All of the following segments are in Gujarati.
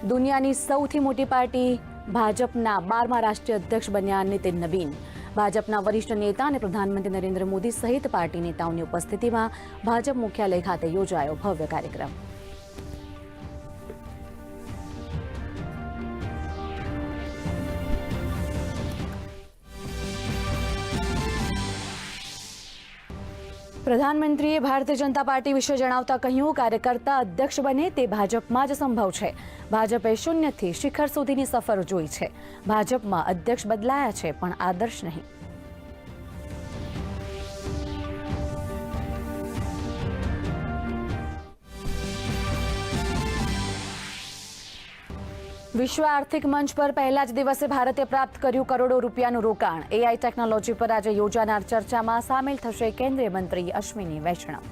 દુનિયાની સૌથી મોટી પાર્ટી ભાજપના 12મા રાષ્ટ્રીય અધ્યક્ષ બન્યા નીતિન નવીન। ભાજપના વરિષ્ઠ નેતા અને પ્રધાનમંત્રી નરેન્દ્ર મોદી સહિત પાર્ટી નેતાઓની ઉપસ્થિતિમાં ભાજપ મુખ્યાલય ખાતે યોજાયો ભવ્ય કાર્યક્રમ। પ્રધાનમંત્રીએ ભારતીય જનતા પાર્ટી વિશે જણાવતા કહ્યું, કાર્યકર્તા અધ્યક્ષ બને તે ભાજપમાં જ સંભવ છે। ભાજપે શૂન્યથી શિખર સુધીની સફર જોઈ છે। ભાજપમાં અધ્યક્ષ બદલાયા છે પણ આદર્શ નહીં। વિશ્વ આર્થિક મંચ પર પહેલા જ દિવસે ભારતે પ્રાપ્ત કર્યું કરોડો રૂપિયાનું રોકાણ। એઆઈ ટેકનોલોજી પર આજે યોજાનાર ચર્ચામાં સામેલ થશે કેન્દ્રીય મંત્રી અશ્વિની વૈષ્ણવ।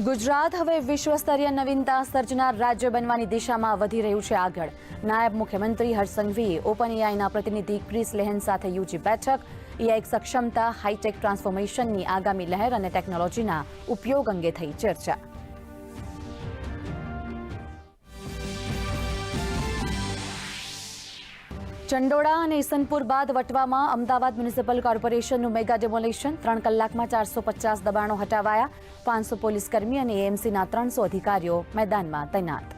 ગુજરાત હવે વિશ્વસ્તરીય નવીનતા સર્જનાર રાજ્ય બનવાની દિશામાં વધી રહ્યું છે આગળ। નાયબ મુખ્યમંત્રી હર્ષ સંઘવીએ ઓપન એઆઈના પ્રતિનિધિ ક્રિસ લેહન સાથે યોજી બેઠક। એઆઈ સક્ષમતા, હાઈટેક ટ્રાન્સફોર્મેશનની આગામી લહેર અને ટેકનોલોજીના ઉપયોગ અંગે થઈ ચર્ચા। ચંડોળા અને ઈસનપુર બાદ વટવામાં અમદાવાદ મ્યુનિસિપલ કોર્પોરેશનનું મેગા ડેમોલિશન। 3 કલાકમાં 450 દબાણો હટાવાયા। 500 પોલીસકર્મી અને એએમસીના 300 અધિકારીઓ મેદાનમાં તૈનાત।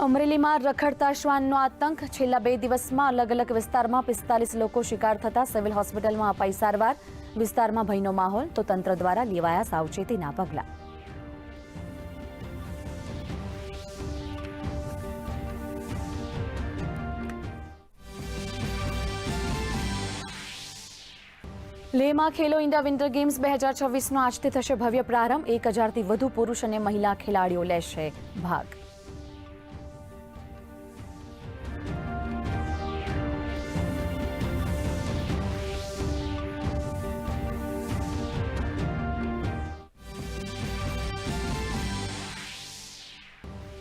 અમરેલીમાં રખડતા શ્વાનનો આતંક। છેલ્લા 2 દિવસમાં અલગ અલગ વિસ્તારમાં 45 લોકો શિકાર થતા સિવિલ હોસ્પિટલમાં અપાઈ સારવાર। વિસ્તારમાં ભયનો માહોલ તો તંત્ર દ્વારા લેવાયા સાવચેતીના પગલાં। લેહમાં ખેલો ઇન્ડિયા વિન્ટર ગેમ્સ 2026નો આજથી થશે ભવ્ય પ્રારંભ। 1000થી વધુ પુરુષ અને મહિલા ખેલાડીઓ લેશે ભાગ।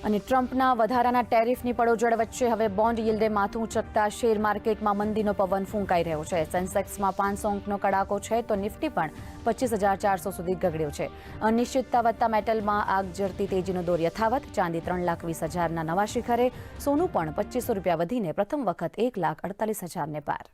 અને ટ્રમ્પના વધારાના ટેરિફની પડોજળ વચ્ચે હવે બોન્ડ યીલ્ડે માથું ઉંચકતા શેર માર્કેટમાં મંદીનો પવન ફૂંકાઈ રહ્યો છે। સેન્સેક્સમાં 500 અંકનો કડાકો છે તો નિફ્ટી પણ 25,400 સુધી ગગડ્યો છે। અનિશ્ચિતતા વધતા મેટલમાં આગ ઝરતી તેજીનો દોર યથાવત। ચાંદી 3,20,000ના નવા શિખરે, સોનું પણ 2500 રૂપિયા વધીને પ્રથમ વખત 1,48,000ને પાર।